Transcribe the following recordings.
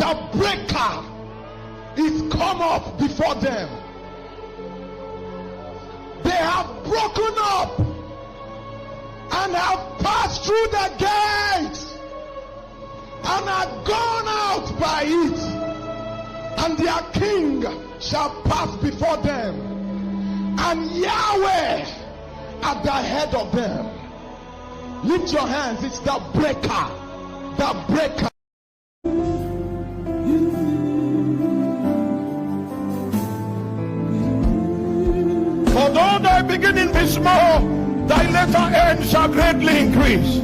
the breaker is come up before them. They have broken up and have passed through the gates and are gone out by it, and their king shall pass before them, and Yahweh at the head of them. Lift your hands. It's the breaker. The breaker. Although thy beginning be small, thy later end shall greatly increase.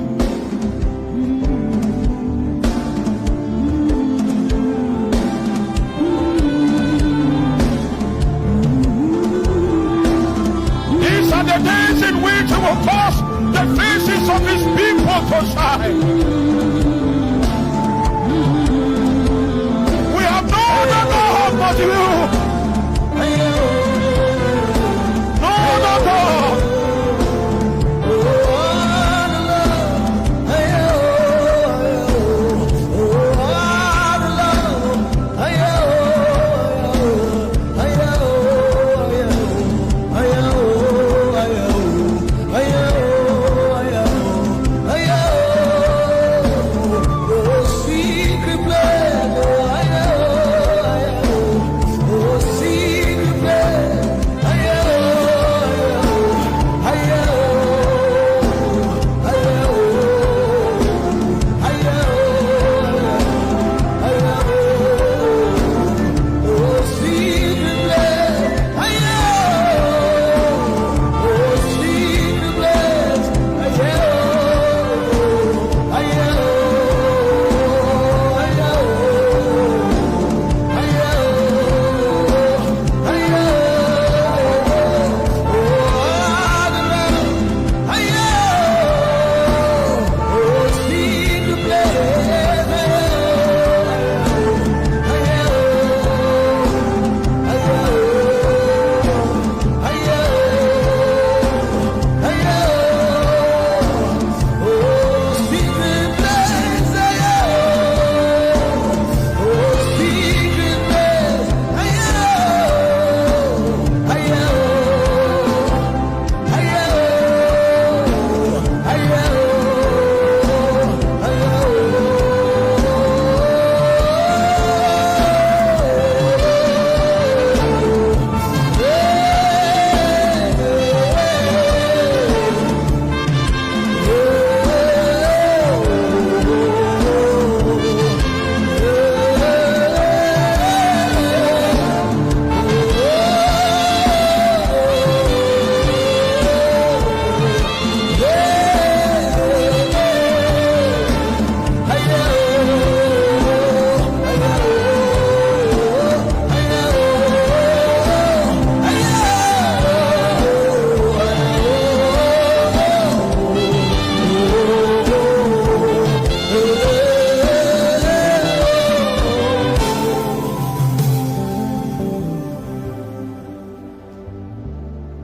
These are the days in which he will cause the faces of his people to shine. We have known the Lord but you.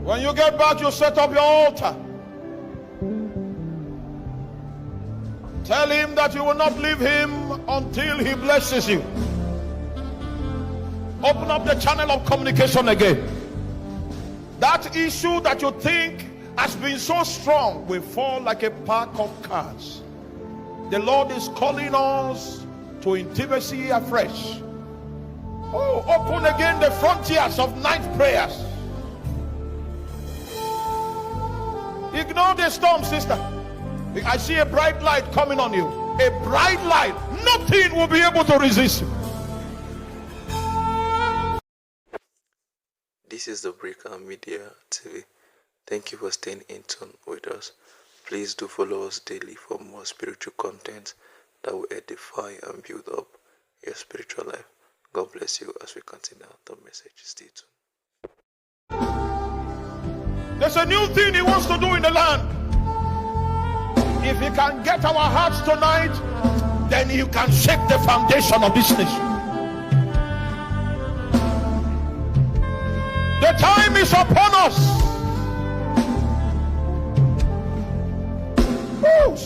When you get back, you set up your altar. Tell him that you will not leave him until he blesses you. Open up the channel of communication again. That issue that you think has been so strong will fall like a pack of cards. The Lord is calling us to intimacy afresh. Oh, open again the frontiers of night prayers. Ignore the storm, sister. I see a bright light coming on you. A bright light. Nothing will be able to resist you. This is the Breaker Media TV. Thank you for staying in tune with us. Please do follow us daily for more spiritual content that will edify and build up your spiritual life. God bless you as we continue the message. Stay tuned. There's a new thing he wants to do in the land. If he can get our hearts tonight, then you can shake the foundation of this nation. The time is upon us. Woo.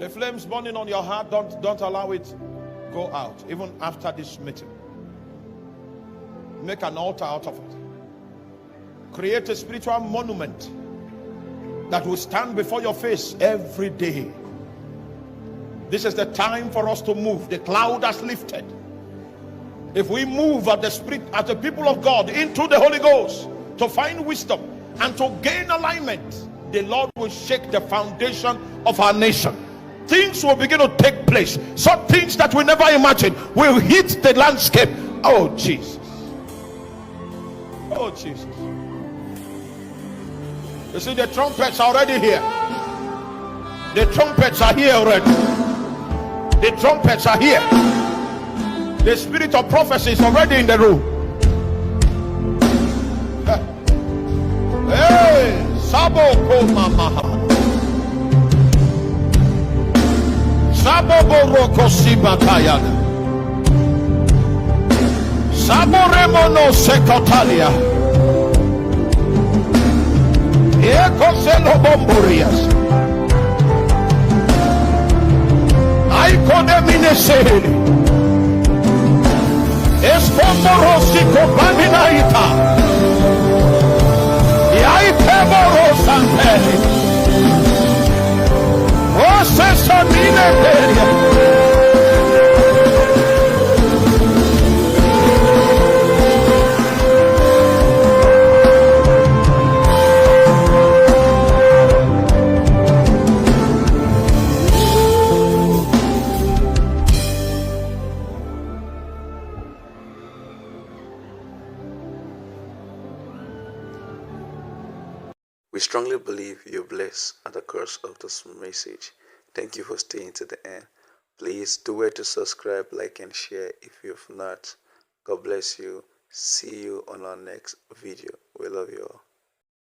The flames burning on your heart, don't allow it go out, even after this meeting. Make an altar out of it. Create a spiritual monument that will stand before your face every day. This is the time for us to move. The cloud has lifted. If we move at the Spirit, as the people of God, into the Holy Ghost to find wisdom and to gain alignment, the Lord will shake the foundation of our nation. Things will begin to take place. Some things that we never imagined will hit the landscape. Oh Jesus. Oh Jesus. You see, the trumpets are already here. The trumpets are here already. The trumpets are here. The spirit of prophecy is already in the room. Hey, Sabo Komamaha. Sabo Boroko Sibatayana. Sabo Remono Sekotalia. Ekoselo Bomburias. Aikodemine Seheli. Espomborosi Kopaminaita. Yaipemorosanteli. Osesamine Peria. We strongly believe you're blessed at the course of this message. Thank you for staying to the end. Please do wait to subscribe, like, and share if you've not. God bless you. See you on our next video. We love you all.